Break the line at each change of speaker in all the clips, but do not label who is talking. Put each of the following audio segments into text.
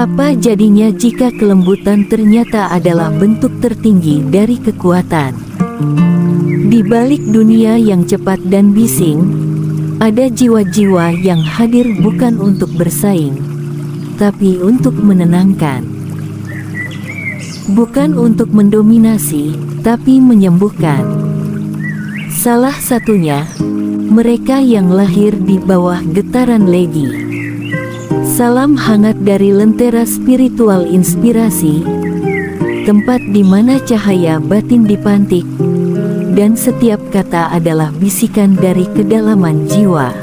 Apa jadinya jika kelembutan ternyata adalah bentuk tertinggi dari kekuatan? Di balik dunia yang cepat dan bising, ada jiwa-jiwa yang hadir bukan untuk bersaing, tapi untuk menenangkan. Bukan untuk mendominasi, tapi menyembuhkan. Salah satunya, mereka yang lahir di bawah getaran Legi. Salam hangat dari Lentera Spiritual Inspirasi, tempat di mana cahaya batin dipantik, dan setiap kata adalah bisikan dari kedalaman jiwa.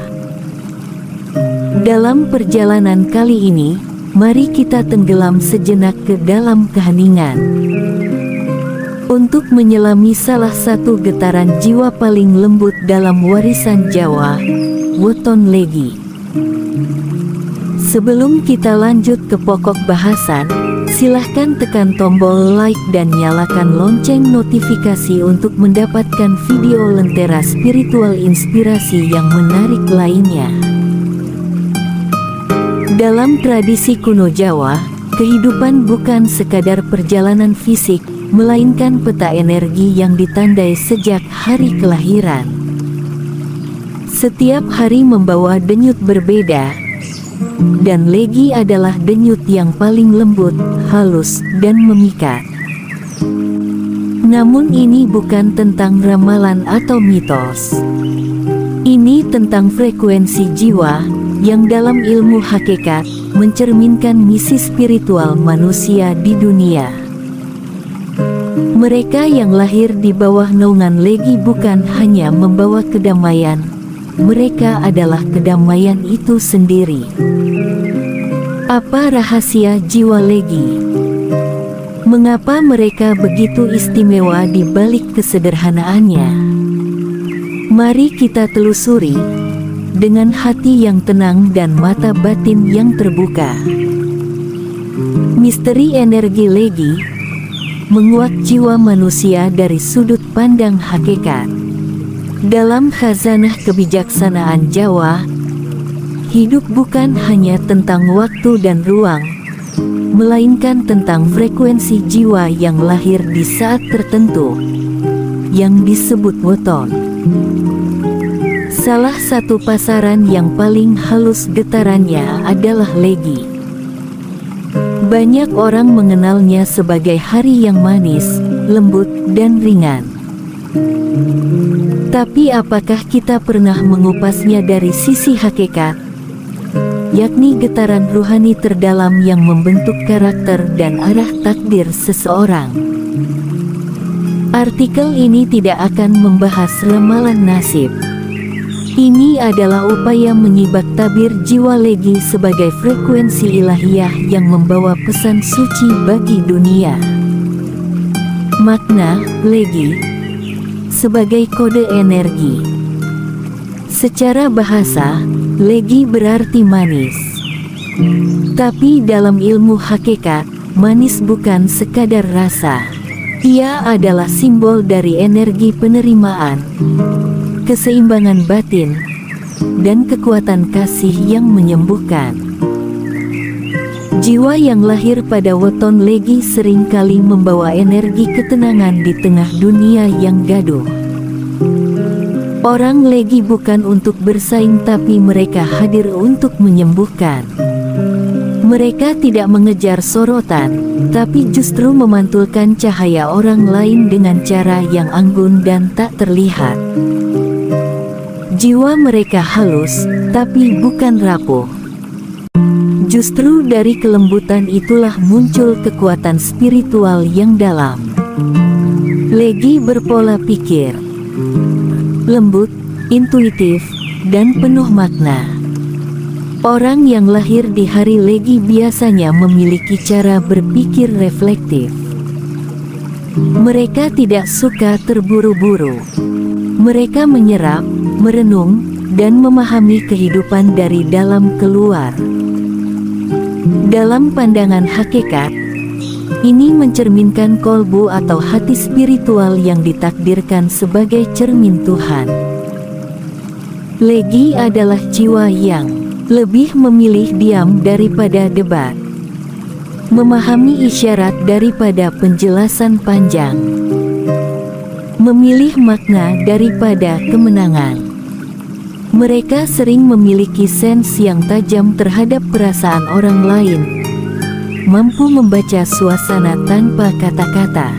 Dalam perjalanan kali ini, mari kita tenggelam sejenak ke dalam keheningan, untuk menyelami salah satu getaran jiwa paling lembut dalam warisan Jawa, Weton Legi. Sebelum kita lanjut ke pokok bahasan, silahkan tekan tombol like dan nyalakan lonceng notifikasi untuk mendapatkan video Lentera Spiritual Inspirasi yang menarik lainnya. Dalam tradisi kuno Jawa, kehidupan bukan sekadar perjalanan fisik, melainkan peta energi yang ditandai sejak hari kelahiran. Setiap hari membawa denyut berbeda, dan Legi adalah denyut yang paling lembut, halus, dan memikat. Namun ini bukan tentang ramalan atau mitos. Ini tentang frekuensi jiwa, yang dalam ilmu hakikat, mencerminkan misi spiritual manusia di dunia. Mereka yang lahir di bawah naungan Legi bukan hanya membawa kedamaian, mereka adalah kedamaian itu sendiri. Apa rahasia jiwa Legi? Mengapa mereka begitu istimewa di balik kesederhanaannya? Mari kita telusuri, dengan hati yang tenang dan mata batin yang terbuka. Misteri energi Legi, menguak jiwa manusia dari sudut pandang hakikat. Dalam khazanah kebijaksanaan Jawa, hidup bukan hanya tentang waktu dan ruang, melainkan tentang frekuensi jiwa yang lahir di saat tertentu, yang disebut weton. Salah satu pasaran yang paling halus getarannya adalah Legi. Banyak orang mengenalnya sebagai hari yang manis, lembut, dan ringan. Tapi apakah kita pernah mengupasnya dari sisi hakikat, yakni getaran ruhani terdalam yang membentuk karakter dan arah takdir seseorang? Artikel ini tidak akan membahas ramalan nasib. Ini adalah upaya menyibak tabir jiwa Legi sebagai frekuensi ilahiyah yang membawa pesan suci bagi dunia. Makna Legi sebagai kode energi. Secara bahasa, Legi berarti manis. Tapi dalam ilmu hakikat, manis bukan sekadar rasa. Ia adalah simbol dari energi penerimaan, keseimbangan batin, dan kekuatan kasih yang menyembuhkan. Jiwa yang lahir pada weton Legi seringkali membawa energi ketenangan di tengah dunia yang gaduh. Orang Legi bukan untuk bersaing, tapi mereka hadir untuk menyembuhkan. Mereka tidak mengejar sorotan, tapi justru memantulkan cahaya orang lain dengan cara yang anggun dan tak terlihat. Jiwa mereka halus, tapi bukan rapuh. Justru dari kelembutan itulah muncul kekuatan spiritual yang dalam. Legi berpola pikir lembut, intuitif, dan penuh makna. Orang yang lahir di hari Legi biasanya memiliki cara berpikir reflektif. Mereka tidak suka terburu-buru. Mereka menyerap, merenung, dan memahami kehidupan dari dalam keluar. Dalam pandangan hakikat, ini mencerminkan kolbu atau hati spiritual yang ditakdirkan sebagai cermin Tuhan. Legi adalah jiwa yang lebih memilih diam daripada debat. memahami isyarat daripada penjelasan panjang, memilih makna daripada kemenangan. Mereka sering memiliki sens yang tajam terhadap perasaan orang lain, mampu membaca suasana tanpa kata-kata.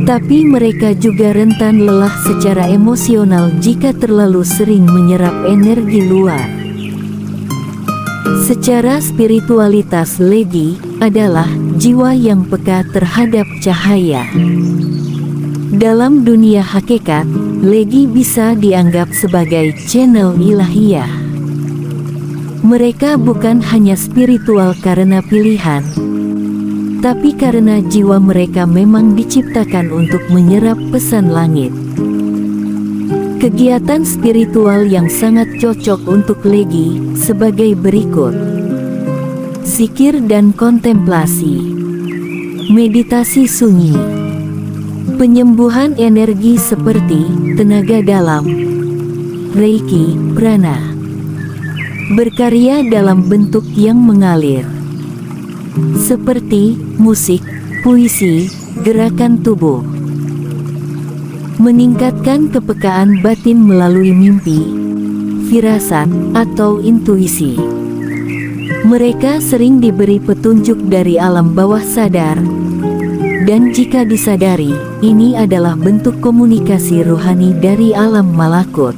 Tapi mereka juga rentan lelah secara emosional jika terlalu sering menyerap energi luar. Secara spiritualitas, Legi adalah jiwa yang peka terhadap cahaya. Dalam dunia hakikat, Legi bisa dianggap sebagai channel ilahiyah. Mereka bukan hanya spiritual karena pilihan, tapi karena jiwa mereka memang diciptakan untuk menyerap pesan langit. Kegiatan spiritual yang sangat cocok untuk Legi sebagai berikut: zikir dan kontemplasi, meditasi sunyi, penyembuhan energi seperti tenaga dalam, reiki, prana, berkarya dalam bentuk yang mengalir, seperti musik, puisi, gerakan tubuh, meningkatkan kepekaan batin melalui mimpi, firasat, atau intuisi. Mereka sering diberi petunjuk dari alam bawah sadar, dan jika disadari, ini adalah bentuk komunikasi rohani dari alam malakut.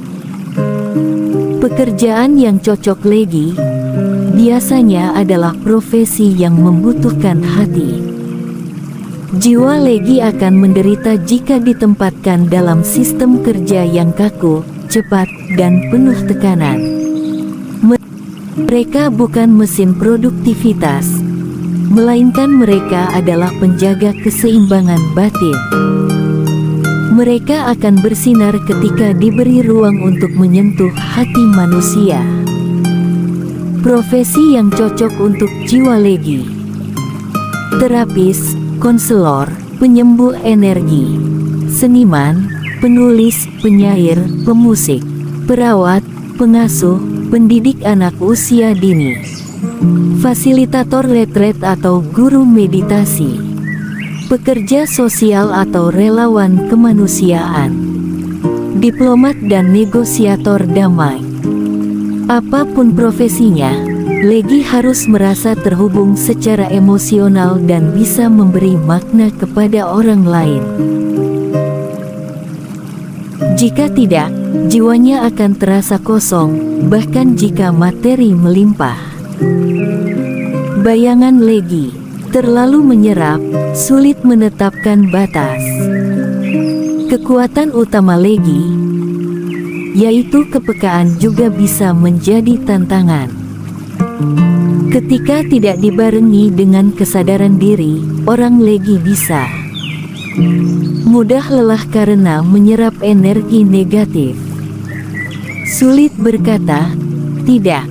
Pekerjaan yang cocok Legi biasanya adalah profesi yang membutuhkan hati. Jiwa Legi akan menderita jika ditempatkan dalam sistem kerja yang kaku, cepat, dan penuh tekanan. Mereka bukan mesin produktivitas, melainkan mereka adalah penjaga keseimbangan batin. Mereka akan bersinar ketika diberi ruang untuk menyentuh hati manusia. Profesi yang cocok untuk jiwa Legi: terapis, konselor, penyembuh energi, seniman, penulis, penyair, pemusik, perawat, pengasuh, pendidik anak usia dini, fasilitator retret atau guru meditasi, pekerja sosial atau relawan kemanusiaan, diplomat dan negosiator damai. Apapun profesinya, Legi harus merasa terhubung secara emosional dan bisa memberi makna kepada orang lain. Jika tidak, jiwanya akan terasa kosong, bahkan jika materi melimpah. Bayangan Legi terlalu menyerap, sulit menetapkan batas. Kekuatan utama Legi, yaitu kepekaan, juga bisa menjadi tantangan. Ketika tidak dibarengi dengan kesadaran diri, orang Legi bisa mudah lelah karena menyerap energi negatif. Sulit berkata tidak,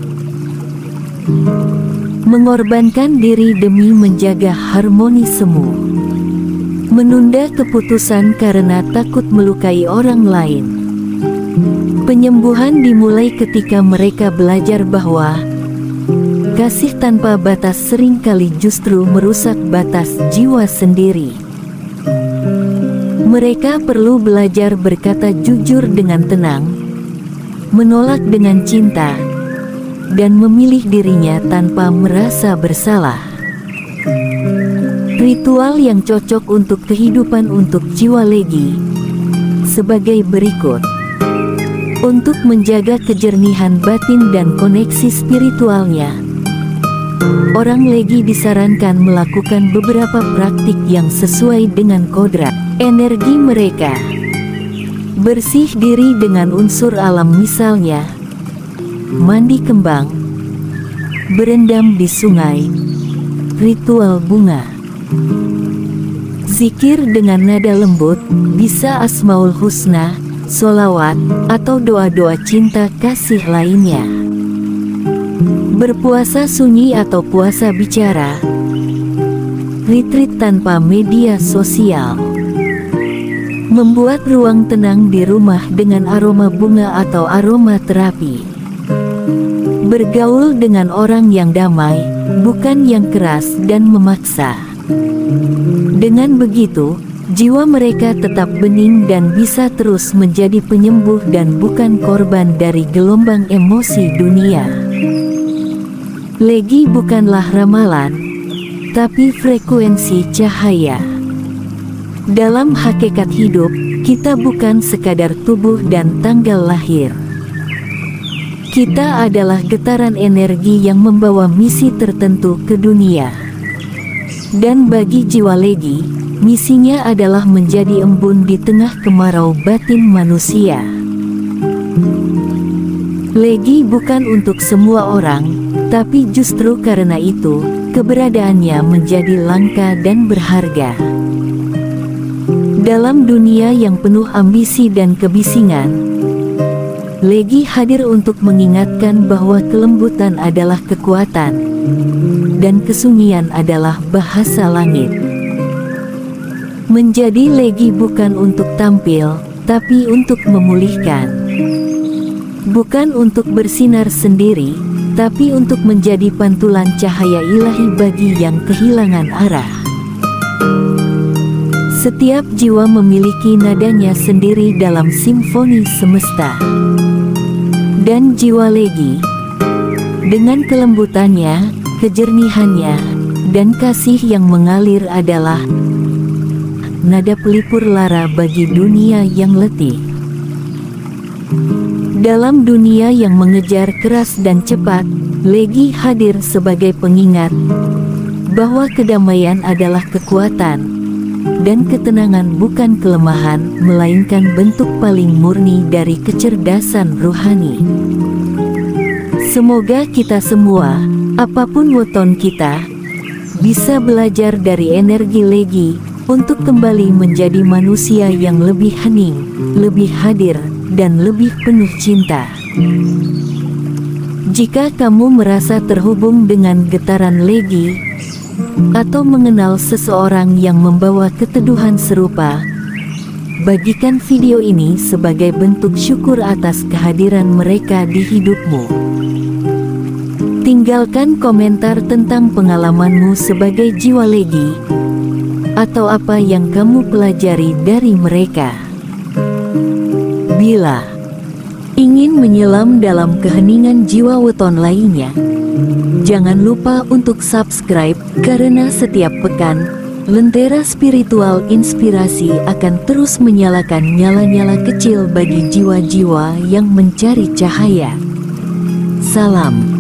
mengorbankan diri demi menjaga harmoni semu, menunda keputusan karena takut melukai orang lain. Penyembuhan dimulai ketika mereka belajar bahwa kasih tanpa batas seringkali justru merusak batas jiwa sendiri. Mereka perlu belajar berkata jujur dengan tenang, menolak dengan cinta, dan memilih dirinya tanpa merasa bersalah. Ritual yang cocok untuk kehidupan untuk jiwa Legi sebagai berikut: untuk menjaga kejernihan batin dan koneksi spiritualnya, orang Legi disarankan melakukan beberapa praktik yang sesuai dengan kodrat energi mereka. Bersih diri dengan unsur alam, misalnya mandi kembang, berendam di sungai, ritual bunga, zikir dengan nada lembut, bisa Asmaul Husna, solawat, atau doa-doa cinta kasih lainnya. Berpuasa sunyi atau puasa bicara, retreat tanpa media sosial, membuat ruang tenang di rumah dengan aroma bunga atau aroma terapi, Bergaul dengan orang yang damai, bukan yang keras dan memaksa. Dengan begitu, jiwa mereka tetap bening dan bisa terus menjadi penyembuh dan bukan korban dari gelombang emosi dunia. Legi bukanlah ramalan, tapi frekuensi cahaya. Dalam hakikat hidup, kita bukan sekadar tubuh dan tanggal lahir. Kita adalah getaran energi yang membawa misi tertentu ke dunia. Dan bagi jiwa Legi, misinya adalah menjadi embun di tengah kemarau batin manusia. Legi bukan untuk semua orang, tapi justru karena itu, keberadaannya menjadi langka dan berharga. Dalam dunia yang penuh ambisi dan kebisingan, Legi hadir untuk mengingatkan bahwa kelembutan adalah kekuatan, dan kesunyian adalah bahasa langit. Menjadi Legi bukan untuk tampil, tapi untuk memulihkan. Bukan untuk bersinar sendiri, tapi untuk menjadi pantulan cahaya ilahi bagi yang kehilangan arah. Setiap jiwa memiliki nadanya sendiri dalam simfoni semesta. Dan jiwa Legi, dengan kelembutannya, kejernihannya, dan kasih yang mengalir adalah nada pelipur lara bagi dunia yang letih. Dalam dunia yang mengejar keras dan cepat, Legi hadir sebagai pengingat bahwa kedamaian adalah kekuatan, dan ketenangan bukan kelemahan, melainkan bentuk paling murni dari kecerdasan rohani. Semoga kita semua, apapun weton kita, bisa belajar dari energi Legi untuk kembali menjadi manusia yang lebih hening, lebih hadir, dan lebih penuh cinta. Jika kamu merasa terhubung dengan getaran Legi, atau mengenal seseorang yang membawa keteduhan serupa, bagikan video ini sebagai bentuk syukur atas kehadiran mereka di hidupmu. Tinggalkan komentar tentang pengalamanmu sebagai jiwa Legi, atau apa yang kamu pelajari dari mereka. Bila ingin menyelam dalam keheningan jiwa weton lainnya, jangan lupa untuk subscribe, karena setiap pekan, lentera spiritual inspirasi akan terus menyalakan nyala-nyala kecil bagi jiwa-jiwa yang mencari cahaya. Salam.